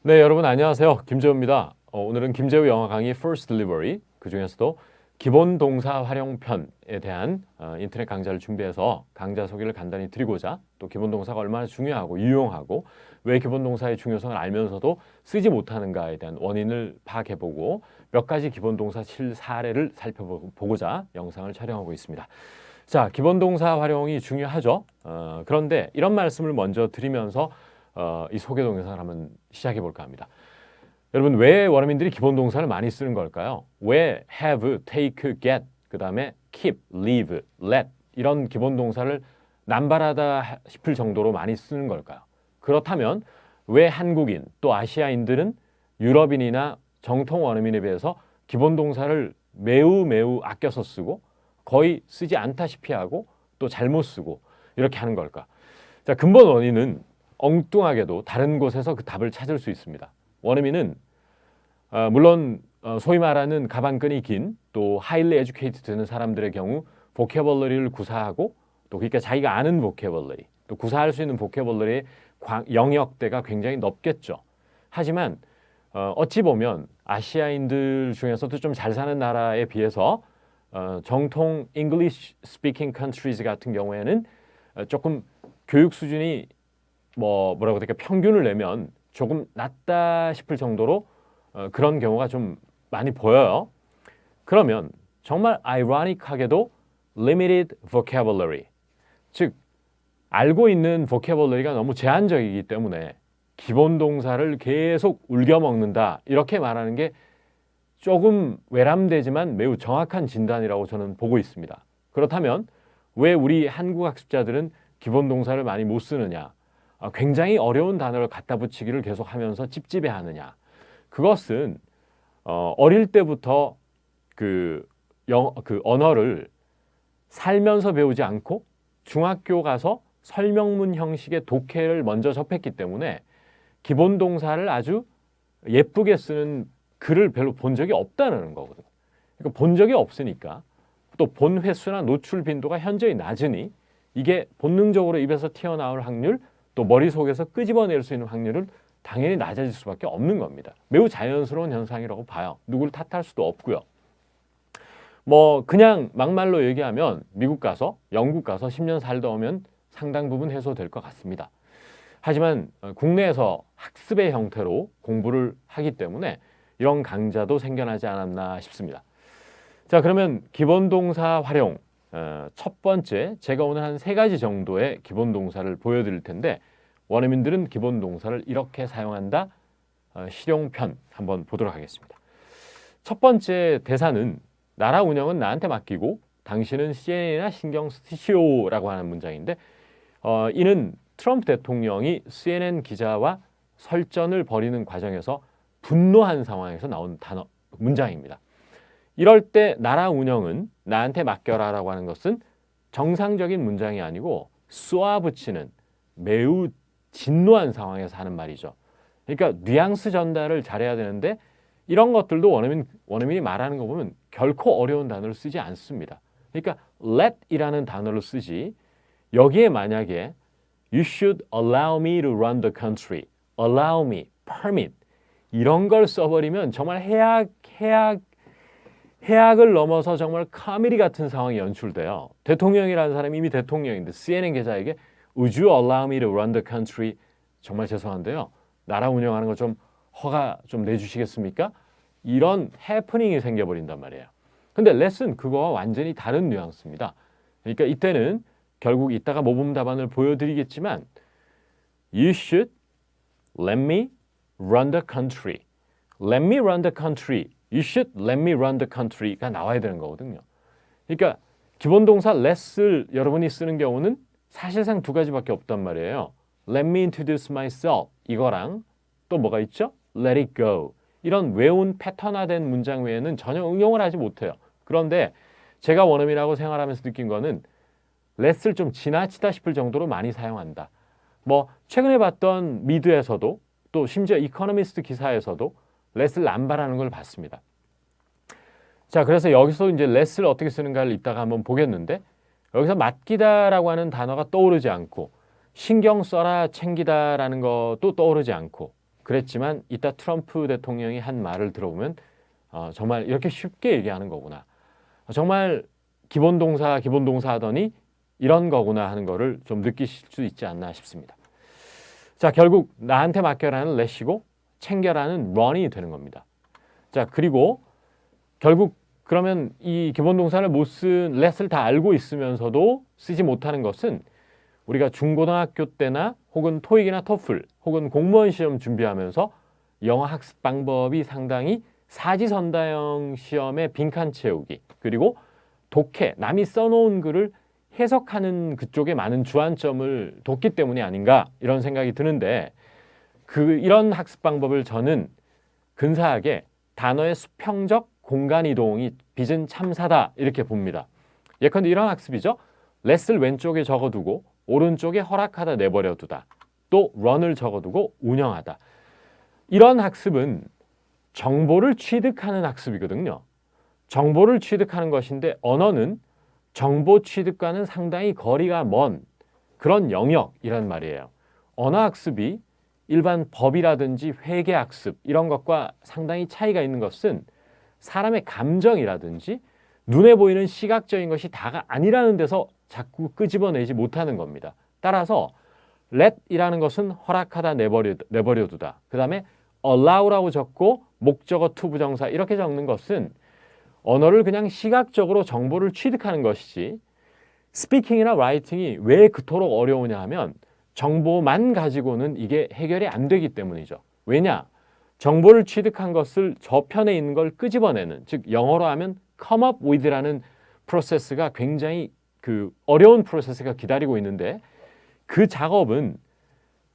네, 여러분 안녕하세요. 김재우입니다. 오늘은 김재우 영어 강의 First Delivery, 그 중에서도 기본 동사 활용편에 대한 인터넷 강좌를 준비해서 강좌 소개를 간단히 드리고자, 또 기본 동사가 얼마나 중요하고 유용하고 왜 기본 동사의 중요성을 알면서도 쓰지 못하는가에 대한 원인을 파악해보고 몇 가지 기본 동사 실사례를 살펴보고자 영상을 촬영하고 있습니다. 자, 기본 동사 활용이 중요하죠. 그런데 이런 말씀을 먼저 드리면서 이 소개 동영상을 한번 시작해 볼까 합니다. 여러분, 왜 원어민들이 기본 동사를 많이 쓰는 걸까요? 왜 have, take, get, 그 다음에 keep, leave, let 이런 기본 동사를 남발하다 싶을 정도로 많이 쓰는 걸까요? 그렇다면 왜 한국인 또 아시아인들은 유럽인이나 정통 원어민에 비해서 기본 동사를 매우 아껴서 쓰고 거의 쓰지 않다시피 하고 또 잘못 쓰고 이렇게 하는 걸까? 자, 근본 원인은 엉뚱하게도 다른 곳에서 그 답을 찾을 수 있습니다. 원어민은 물론 소위 말하는 가방끈이 긴 또 highly educated 되는 사람들의 경우 보캐벌러리를 구사하고 또 그러니까 자기가 아는 보캐벌러리 또 구사할 수 있는 보캐벌러리의 영역대가 굉장히 넓겠죠. 하지만 어찌 보면 아시아인들 중에서도 좀 잘 사는 나라에 비해서 정통 English speaking countries 같은 경우에는 조금 교육 수준이 뭐라고 할까 평균을 내면 조금 낮다 싶을 정도로 그런 경우가 좀 많이 보여요. 그러면 정말 ironic하게도 limited vocabulary, 즉 알고 있는 vocabulary가 너무 제한적이기 때문에 기본 동사를 계속 울겨먹는다 이렇게 말하는 게 조금 외람되지만 매우 정확한 진단이라고 저는 보고 있습니다. 그렇다면 왜 우리 한국 학습자들은 기본 동사를 많이 못 쓰느냐? 굉장히 어려운 단어를 갖다 붙이기를 계속하면서 찝찝해하느냐? 그것은 어릴 때부터 그 언어를 살면서 배우지 않고 중학교 가서 설명문 형식의 독해를 먼저 접했기 때문에 기본 동사를 아주 예쁘게 쓰는 글을 별로 본 적이 없다는 거거든요. 그러니까 본 적이 없으니까 또 본 횟수나 노출 빈도가 현저히 낮으니 이게 본능적으로 입에서 튀어나올 확률 또 머릿속에서 끄집어낼 수 있는 확률은 당연히 낮아질 수밖에 없는 겁니다. 매우 자연스러운 현상이라고 봐요. 누구를 탓할 수도 없고요. 그냥 막말로 얘기하면 미국 가서 영국 가서 10년 살다 오면 상당 부분 해소될 것 같습니다. 하지만 국내에서 학습의 형태로 공부를 하기 때문에 이런 강좌도 생겨나지 않았나 싶습니다. 자, 그러면 기본 동사 활용 첫 번째, 제가 오늘 한 3가지 정도의 기본 동사를 보여드릴 텐데 원어민들은 기본 동사를 이렇게 사용한다. 실용편 한번 보도록 하겠습니다. 첫 번째 대사는 나라 운영은 나한테 맡기고 당신은 CNN이나 신경 쓰시오라고 하는 문장인데 이는 트럼프 대통령이 CNN 기자와 설전을 벌이는 과정에서 분노한 상황에서 나온 문장입니다. 이럴 때 나라 운영은 나한테 맡겨라라고 하는 것은 정상적인 문장이 아니고 쏘아붙이는 매우 진노한 상황에서 하는 말이죠. 그러니까 뉘앙스 전달을 잘해야 되는데 이런 것들도 원어민이 말하는 거 보면 결코 어려운 단어를 쓰지 않습니다. 그러니까 let이라는 단어를 쓰지 여기에 만약에 you should allow me to run the country, allow me, permit 이런 걸 써버리면 정말 해악을 넘어서 정말 카미디 같은 상황이 연출돼요. 대통령이라는 사람이 이미 대통령인데 CNN 기자에게 Would you allow me to run the country? 정말 죄송한데요. 나라 운영하는 거 좀 허가 좀 내주시겠습니까? 이런 해프닝이 생겨버린단 말이에요. 근데 let은 그거와 완전히 다른 뉘앙스입니다. 그러니까 이때는 결국 이따가 모범 답안을 보여드리겠지만 You should let me run the country. Let me run the country. You should let me run the country가 나와야 되는 거거든요. 그러니까 기본 동사 let을 여러분이 쓰는 경우는 사실상 2가지밖에 없단 말이에요. Let me introduce myself 이거랑 또 뭐가 있죠? Let it go. 이런 외운 패턴화된 문장 외에는 전혀 응용을 하지 못해요. 그런데 제가 원어민하고 생활하면서 느낀 거는 let을 좀 지나치다 싶을 정도로 많이 사용한다. 최근에 봤던 미드에서도 또 심지어 이코노미스트 기사에서도 let을 남발하는 걸 봤습니다. 자, 그래서 여기서 이제 let을 어떻게 쓰는가를 이따가 한번 보겠는데 여기서 맡기다라고 하는 단어가 떠오르지 않고 신경 써라, 챙기다라는 것도 떠오르지 않고 그랬지만 이따 트럼프 대통령이 한 말을 들어보면 정말 이렇게 쉽게 얘기하는 거구나. 정말 기본 동사 하더니 이런 거구나 하는 거를 좀 느끼실 수 있지 않나 싶습니다. 자, 결국 나한테 맡겨라는 let이고 챙겨라는 run이 되는 겁니다. 자, 그리고 결국 그러면 이 기본 동사를 못 쓴 let을 다 알고 있으면서도 쓰지 못하는 것은 우리가 중고등학교 때나 혹은 토익이나 토플 혹은 공무원 시험 준비하면서 영어 학습 방법이 상당히 사지선다형 시험의 빈칸 채우기 그리고 독해, 남이 써놓은 글을 해석하는 그쪽에 많은 주안점을 뒀기 때문이 아닌가 이런 생각이 드는데 이런 학습 방법을 저는 근사하게 단어의 수평적 공간 이동이 빚은 참사다 이렇게 봅니다. 예컨대 이런 학습이죠. let을 왼쪽에 적어두고 오른쪽에 허락하다 내버려 두다. 또 run을 적어두고 운영하다. 이런 학습은 정보를 취득하는 학습이거든요. 정보를 취득하는 것인데 언어는 정보 취득과는 상당히 거리가 먼 그런 영역이란 말이에요. 언어 학습이 일반 법이라든지 회계 학습 이런 것과 상당히 차이가 있는 것은 사람의 감정이라든지 눈에 보이는 시각적인 것이 다가 아니라는 데서 자꾸 끄집어내지 못하는 겁니다. 따라서 let이라는 것은 허락하다 내버려 두다. 그 다음에 allow라고 적고 목적어 to 부정사 이렇게 적는 것은 언어를 그냥 시각적으로 정보를 취득하는 것이지 스피킹이나 라이팅이 왜 그토록 어려우냐 하면 정보만 가지고는 이게 해결이 안 되기 때문이죠. 왜냐? 정보를 취득한 것을 저편에 있는 걸 끄집어내는 즉 영어로 하면 come up with라는 프로세스가 굉장히 어려운 프로세스가 기다리고 있는데 그 작업은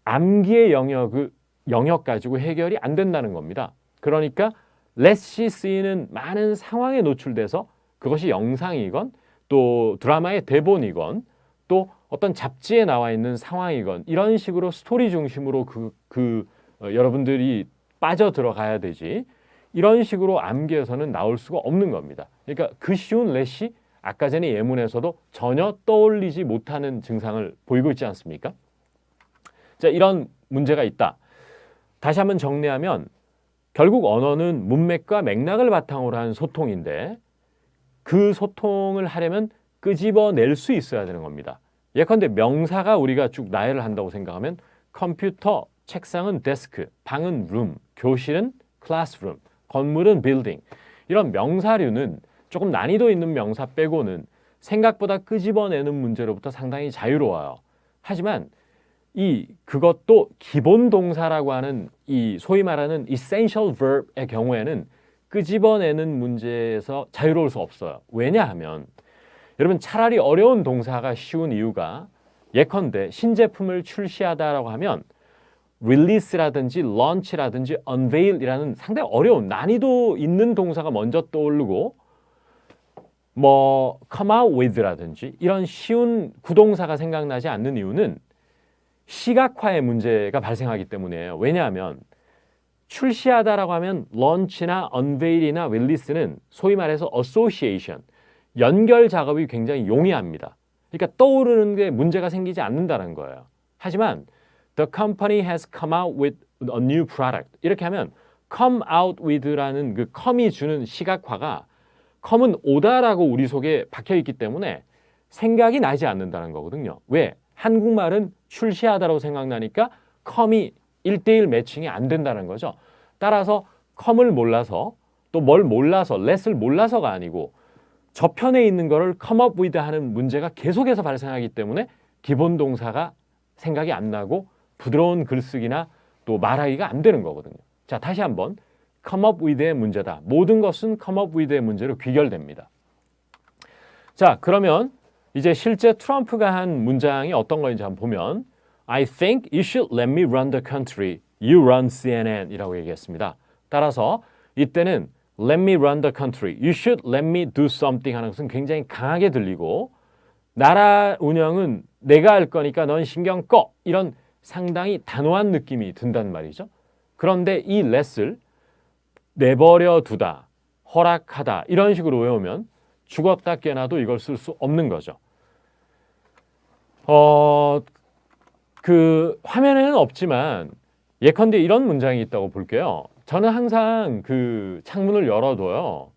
암기의 영역 가지고 해결이 안 된다는 겁니다. 그러니까 let이 쓰이는 많은 상황에 노출돼서 그것이 영상이건 또 드라마의 대본이건 또 어떤 잡지에 나와 있는 상황이건 이런 식으로 스토리 중심으로 여러분들이 빠져 들어가야 되지 이런 식으로 암기해서는 나올 수가 없는 겁니다. 그러니까 그 쉬운 let이 아까 전에 예문에서도 전혀 떠올리지 못하는 증상을 보이고 있지 않습니까? 자, 이런 문제가 있다. 다시 한번 정리하면 결국 언어는 문맥과 맥락을 바탕으로 한 소통인데 그 소통을 하려면 끄집어낼 수 있어야 되는 겁니다. 예컨대 명사가 우리가 쭉 나열을 한다고 생각하면 컴퓨터, 책상은 데스크, 방은 룸, 교실은 클래스룸, 건물은 빌딩 이런 명사류는 조금 난이도 있는 명사 빼고는 생각보다 끄집어내는 문제로부터 상당히 자유로워요. 하지만 그것도 기본 동사라고 하는 이 소위 말하는 essential verb의 경우에는 끄집어내는 문제에서 자유로울 수 없어요. 왜냐하면 여러분 차라리 어려운 동사가 쉬운 이유가 예컨대 신제품을 출시하다라고 하면 release라든지 launch라든지 unveil이라는 상당히 어려운 난이도 있는 동사가 먼저 떠오르고 come out with라든지 이런 쉬운 구동사가 생각나지 않는 이유는 시각화의 문제가 발생하기 때문이에요. 왜냐하면 출시하다라고 하면 launch나 unveil이나 release는 소위 말해서 association, 연결 작업이 굉장히 용이합니다. 그러니까 떠오르는 게 문제가 생기지 않는다는 거예요. 하지만 the company has come out with a new product 이렇게 하면 come out with라는 그 come이 주는 시각화가 come은 오다라고 우리 속에 박혀있기 때문에 생각이 나지 않는다는 거거든요. 왜? 한국말은 출시하다라고 생각나니까 come이 1:1 매칭이 안 된다는 거죠. 따라서 come을 몰라서 또 뭘 몰라서 let을 몰라서가 아니고 저편에 있는 거를 come up with 하는 문제가 계속해서 발생하기 때문에 기본 동사가 생각이 안 나고 부드러운 글쓰기나 또 말하기가 안 되는 거거든요. 자, 다시 한번 come up with의 문제다. 모든 것은 come up with의 문제로 귀결됩니다. 자, 그러면 이제 실제 트럼프가 한 문장이 어떤 거인지 한번 보면 I think you should let me run the country. You run CNN 이라고 얘기했습니다. 따라서 이때는 let me run the country. You should let me do something 하는 것은 굉장히 강하게 들리고 나라 운영은 내가 할 거니까 넌 신경 꺼. 이런 상당히 단호한 느낌이 든단 말이죠. 그런데 이 let을 내버려 두다, 허락하다 이런 식으로 외우면 죽었다 깨나도 이걸 쓸 수 없는 거죠. 화면에는 없지만 예컨대 이런 문장이 있다고 볼게요. 저는 항상 그 창문을 열어둬요.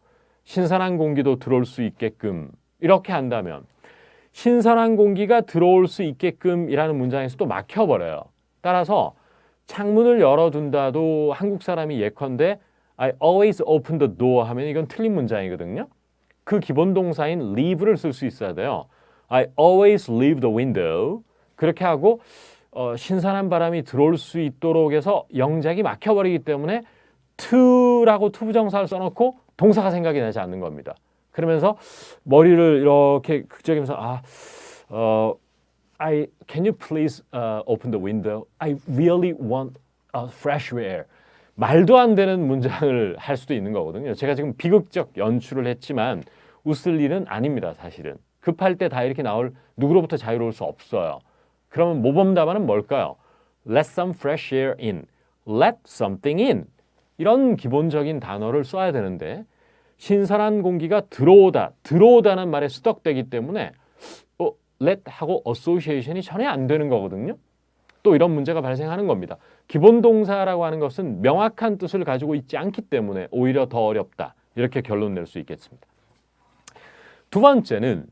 신선한 공기도 들어올 수 있게끔. 이렇게 한다면 신선한 공기가 들어올 수 있게끔이라는 문장에서 또 막혀버려요. 따라서 창문을 열어둔다도 한국 사람이 예컨대 I always open the door 하면 이건 틀린 문장이거든요. 그 기본 동사인 leave를 쓸 수 있어야 돼요. I always leave the window. 그렇게 하고 신선한 바람이 들어올 수 있도록 해서 영작이 막혀버리기 때문에 to라고 투부정사를 써놓고 동사가 생각이 나지 않는 겁니다. 그러면서 머리를 이렇게 극적이면서 can you please open the window? I really want fresh air. 말도 안 되는 문장을 할 수도 있는 거거든요. 제가 지금 비극적 연출을 했지만 웃을 일은 아닙니다, 사실은. 급할 때 다 이렇게 나올 누구로부터 자유로울 수 없어요. 그러면 모범 답안은 뭘까요? Let some fresh air in. Let something in. 이런 기본적인 단어를 써야 되는데 신선한 공기가 들어오다는 말에 수덕되기 때문에 let 하고 association이 전혀 안 되는 거거든요. 또 이런 문제가 발생하는 겁니다. 기본 동사라고 하는 것은 명확한 뜻을 가지고 있지 않기 때문에 오히려 더 어렵다. 이렇게 결론 낼 수 있겠습니다. 두 번째는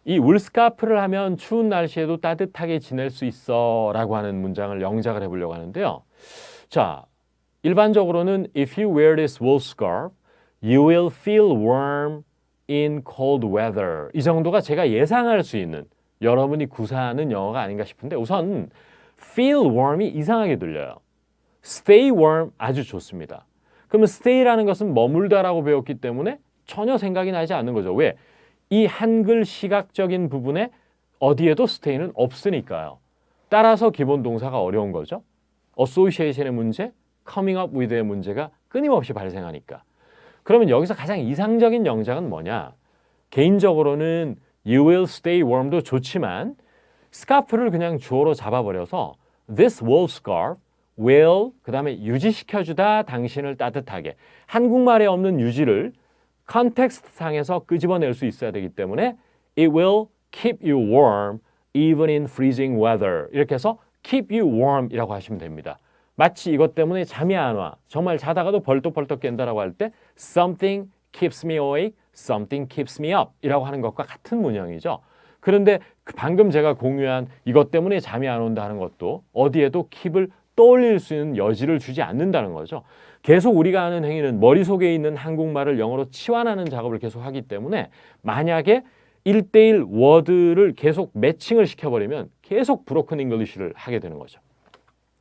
이 울스카프를 하면 추운 날씨에도 따뜻하게 지낼 수 있어 라고 하는 문장을 영작을 해보려고 하는데요. 자, 일반적으로는 If you wear this wool scarf, you will feel warm in cold weather. 이 정도가 제가 예상할 수 있는 여러분이 구사하는 영어가 아닌가 싶은데 우선 feel warm이 이상하게 들려요. stay warm 아주 좋습니다. 그러면 stay라는 것은 머물다라고 배웠기 때문에 전혀 생각이 나지 않는 거죠. 왜? 이 한글 시각적인 부분에 어디에도 stay는 없으니까요. 따라서 기본 동사가 어려운 거죠. association의 문제, coming up with의 문제가 끊임없이 발생하니까. 그러면 여기서 가장 이상적인 영작은 뭐냐? 개인적으로는 you will stay warm도 좋지만 스카프를 그냥 주어로 잡아버려서 this wool scarf will 그 다음에 유지시켜주다 당신을 따뜻하게 한국말에 없는 유지를 컨텍스트 상에서 끄집어낼 수 있어야 되기 때문에 it will keep you warm even in freezing weather 이렇게 해서 keep you warm 이라고 하시면 됩니다. 마치 이것 때문에 잠이 안 와. 정말 자다가도 벌떡벌떡 깬다라고 할 때 something keeps me awake, something keeps me up 이라고 하는 것과 같은 문형이죠. 그런데 방금 제가 공유한 이것 때문에 잠이 안 온다 하는 것도 어디에도 keep을 떠올릴 수 있는 여지를 주지 않는다는 거죠. 계속 우리가 하는 행위는 머릿속에 있는 한국말을 영어로 치환하는 작업을 계속 하기 때문에 만약에 1대1 워드를 계속 매칭을 시켜버리면 계속 브로큰 잉글리시를 하게 되는 거죠.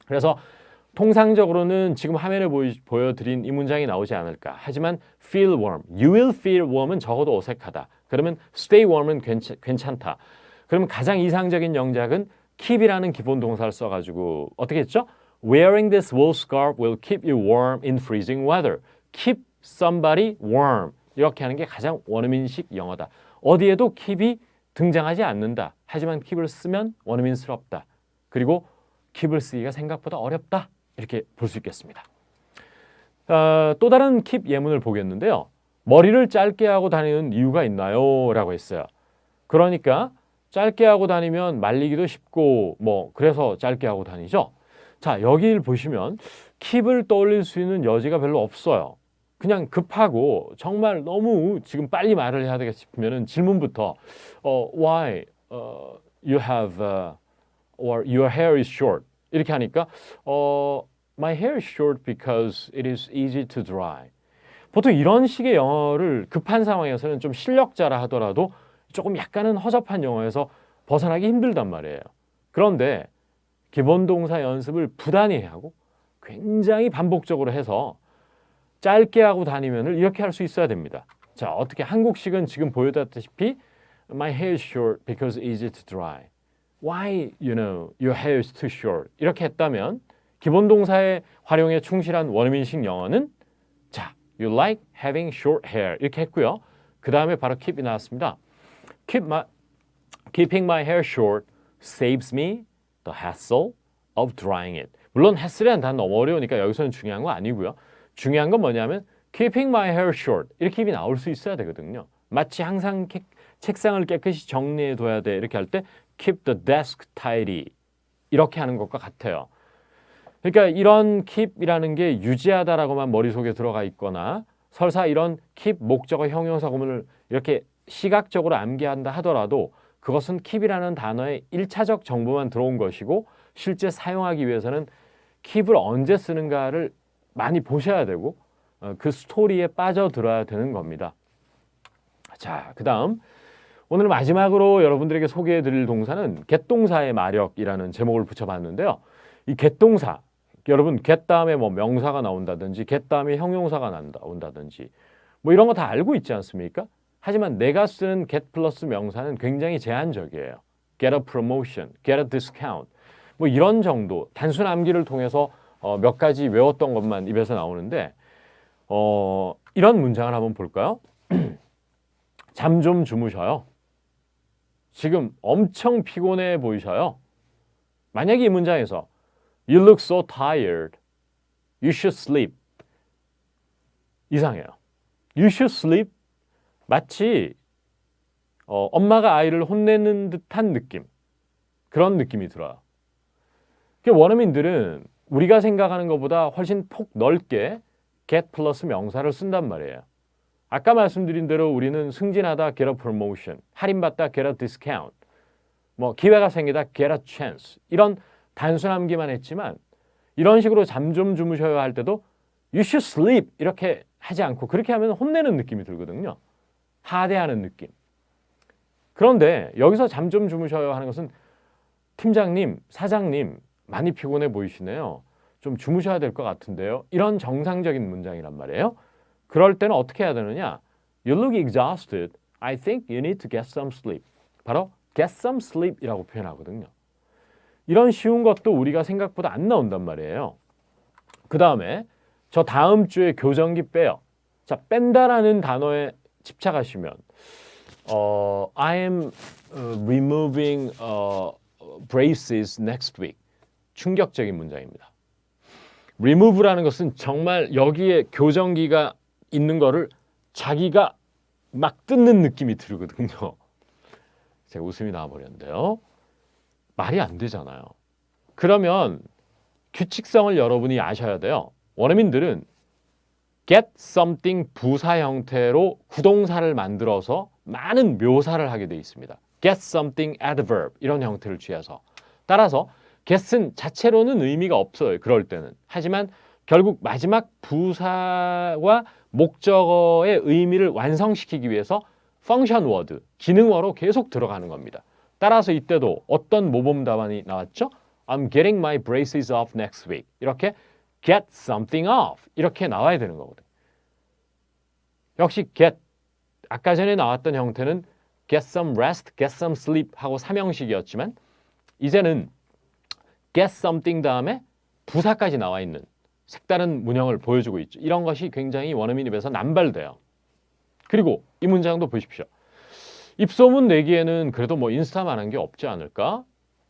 그래서 통상적으로는 지금 화면에 보여드린 이 문장이 나오지 않을까. 하지만 feel warm, you will feel warm은 적어도 어색하다. 그러면 stay warm은 괜찮다. 그러면 가장 이상적인 영작은 keep이라는 기본 동사를 써가지고 어떻게 했죠? Wearing this wool scarf will keep you warm in freezing weather. Keep somebody warm. 이렇게 하는 게 가장 원어민식 영어다. 어디에도 keep이 등장하지 않는다. 하지만 keep을 쓰면 원어민스럽다. 그리고 keep을 쓰기가 생각보다 어렵다. 이렇게 볼 수 있겠습니다. 또 다른 keep 예문을 보겠는데요. 머리를 짧게 하고 다니는 이유가 있나요? 라고 했어요. 그러니까 짧게 하고 다니면 말리기도 쉽고 그래서 짧게 하고 다니죠. 자, 여기를 보시면 keep을 떠올릴 수 있는 여지가 별로 없어요. 그냥 급하고 정말 너무 지금 빨리 말을 해야 되겠 싶으면 질문부터 why you have or your hair is short 이렇게 하니까 my hair is short because it is easy to dry. 보통 이런 식의 영어를 급한 상황에서는 좀 실력자라 하더라도 조금 약간은 허접한 영어에서 벗어나기 힘들단 말이에요. 그런데 기본 동사 연습을 부단히 하고 굉장히 반복적으로 해서 짧게 하고 다니면을 이렇게 할 수 있어야 됩니다. 자, 어떻게 한국식은 지금 보여드렸다시피 my hair is short because it's easy to dry. Why, your hair is too short. 이렇게 했다면 기본 동사의 활용에 충실한 원어민식 영어는 자, you like having short hair 이렇게 했고요. 그 다음에 바로 keep이 나왔습니다. Keeping my hair short saves me the hassle of drying it. 물론 hassle이라는 단어 너무 어려우니까 여기서는 중요한 거 아니고요. 중요한 건 뭐냐면 keeping my hair short 이렇게 입이 나올 수 있어야 되거든요. 마치 항상 책상을 깨끗이 정리해 둬야 돼 이렇게 할 때 keep the desk tidy 이렇게 하는 것과 같아요. 그러니까 이런 keep이라는 게 유지하다라고만 머릿속에 들어가 있거나 설사 이런 keep 목적어 형용사 구문을 이렇게 시각적으로 암기한다 하더라도 그것은 keep이라는 단어의 1차적 정보만 들어온 것이고 실제 사용하기 위해서는 keep을 언제 쓰는가를 많이 보셔야 되고 그 스토리에 빠져들어야 되는 겁니다. 자, 그 다음 오늘 마지막으로 여러분들에게 소개해 드릴 동사는 get동사의 마력이라는 제목을 붙여봤는데요. 이 get동사, 여러분 get 다음에 뭐 명사가 나온다든지 get 다음에 형용사가 나온다든지 뭐 이런 거 다 알고 있지 않습니까? 하지만 내가 쓰는 get 플러스 명사는 굉장히 제한적이에요. get a promotion, get a discount 뭐 이런 정도 단순 암기를 통해서 몇 가지 외웠던 것만 입에서 나오는데 이런 문장을 한번 볼까요? 잠 좀 주무셔요. 지금 엄청 피곤해 보이셔요. 만약에 이 문장에서 You look so tired. You should sleep. 이상해요. You should sleep. 마치 엄마가 아이를 혼내는 듯한 느낌. 그런 느낌이 들어요. 원어민들은 우리가 생각하는 것보다 훨씬 폭 넓게 get 플러스 명사를 쓴단 말이에요. 아까 말씀드린 대로 우리는 승진하다 get a promotion, 할인받다 get a discount, 뭐 기회가 생기다 get a chance 이런 단순 암기만 했지만 이런 식으로 잠 좀 주무셔야 할 때도 you should sleep 이렇게 하지 않고 그렇게 하면 혼내는 느낌이 들거든요. 하대하는 느낌. 그런데 여기서 잠 좀 주무셔야 하는 것은 팀장님, 사장님 많이 피곤해 보이시네요. 좀 주무셔야 될 것 같은데요. 이런 정상적인 문장이란 말이에요. 그럴 때는 어떻게 해야 되느냐? You look exhausted. I think you need to get some sleep. 바로 get some sleep이라고 표현하거든요. 이런 쉬운 것도 우리가 생각보다 안 나온단 말이에요. 그 다음에 저 다음 주에 교정기 빼요. 자, 뺀다라는 단어에 집착하시면 I am removing braces next week. 충격적인 문장입니다. remove라는 것은 정말 여기에 교정기가 있는 거를 자기가 막 뜯는 느낌이 들거든요. 제가 웃음이 나와버렸는데요. 말이 안 되잖아요. 그러면 규칙성을 여러분이 아셔야 돼요. 원어민들은 get something 부사 형태로 구동사를 만들어서 많은 묘사를 하게 돼 있습니다. get something adverb 이런 형태를 취해서. 따라서 get은 자체로는 의미가 없어요. 그럴 때는. 하지만 결국 마지막 부사와 목적어의 의미를 완성시키기 위해서 function word, 기능어로 계속 들어가는 겁니다. 따라서 이때도 어떤 모범 답안이 나왔죠? I'm getting my braces off next week. 이렇게 get something off 이렇게 나와야 되는 거거든요. 역시 get, 아까 전에 나왔던 형태는 get some rest, get some sleep 하고 삼형식이었지만 이제는 get something 다음에 부사까지 나와 있는 색다른 문형을 보여주고 있죠. 이런 것이 굉장히 원어민 입에서 남발돼요. 그리고 이 문장도 보십시오. 입소문 내기에는 그래도 뭐 인스타만한 게 없지 않을까?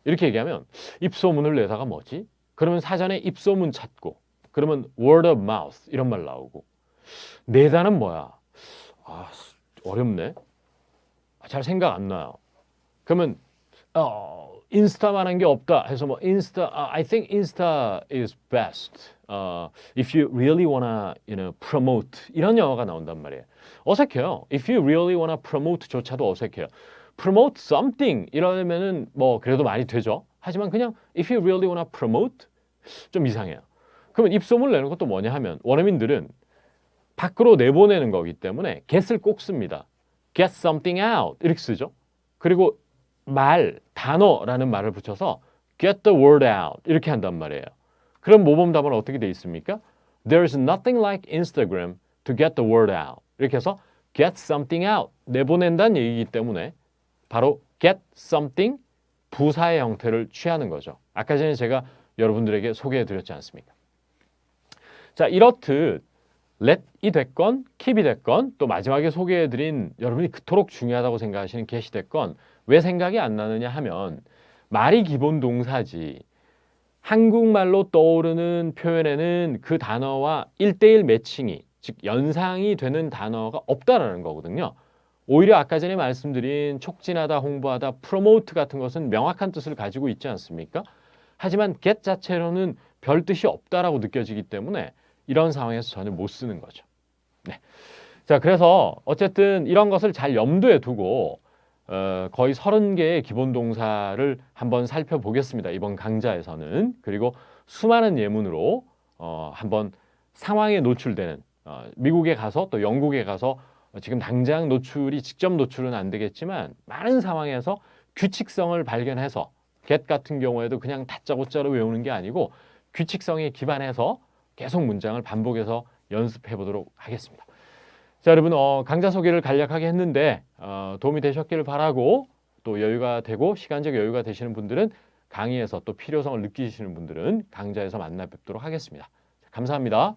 이렇게 얘기하면 입소문을 내다가 뭐지? 그러면 사전에 입소문 찾고 그러면 word of mouth 이런 말 나오고 내다는 뭐야? 어렵네. 잘 생각 안 나요. 그러면 인스타만한 게 없다 해서 뭐 인스타 I think Insta is best. If you really wanna, promote 이런 영어가 나온단 말이에요. 어색해요. If you really wanna promote조차도 어색해요. Promote something 이러면은 뭐 그래도 말이 되죠. 하지만 그냥 if you really wanna promote 좀 이상해요. 그러면 입소문을 내는 것도 뭐냐 하면 원어민들은 밖으로 내보내는 거기 때문에 get을 꼭 씁니다. Get something out 이렇게 쓰죠. 그리고 말, 단어라는 말을 붙여서 get the word out 이렇게 한단 말이에요. 그럼 모범 답은 어떻게 돼 있습니까? There's nothing like Instagram to get the word out. 이렇게 해서 get something out 내보낸다는 얘기이기 때문에 바로 get something 부사의 형태를 취하는 거죠. 아까 전에 제가 여러분들에게 소개해드렸지 않습니까? 자, 이렇듯 let이 됐건 keep이 됐건 또 마지막에 소개해드린 여러분이 그토록 중요하다고 생각하시는 get이 됐건 왜 생각이 안 나느냐 하면 말이 기본 동사지 한국말로 떠오르는 표현에는 그 단어와 1:1 매칭이 즉 연상이 되는 단어가 없다라는 거거든요. 오히려 아까 전에 말씀드린 촉진하다, 홍보하다, 프로모트 같은 것은 명확한 뜻을 가지고 있지 않습니까? 하지만 get 자체로는 별 뜻이 없다라고 느껴지기 때문에 이런 상황에서 전혀 못 쓰는 거죠. 네. 자, 그래서 어쨌든 이런 것을 잘 염두에 두고 거의 30개의 기본 동사를 한번 살펴보겠습니다. 이번 강좌에서는. 그리고 수많은 예문으로 한번 상황에 노출되는 미국에 가서 또 영국에 가서 지금 당장 노출이 직접 노출은 안 되겠지만 많은 상황에서 규칙성을 발견해서 get 같은 경우에도 그냥 다짜고짜로 외우는 게 아니고 규칙성에 기반해서 계속 문장을 반복해서 연습해 보도록 하겠습니다. 자, 여러분 강좌 소개를 간략하게 했는데 도움이 되셨기를 바라고, 또 여유가 되고 시간적 여유가 되시는 분들은 강의에서 또 필요성을 느끼시는 분들은 강좌에서 만나 뵙도록 하겠습니다. 감사합니다.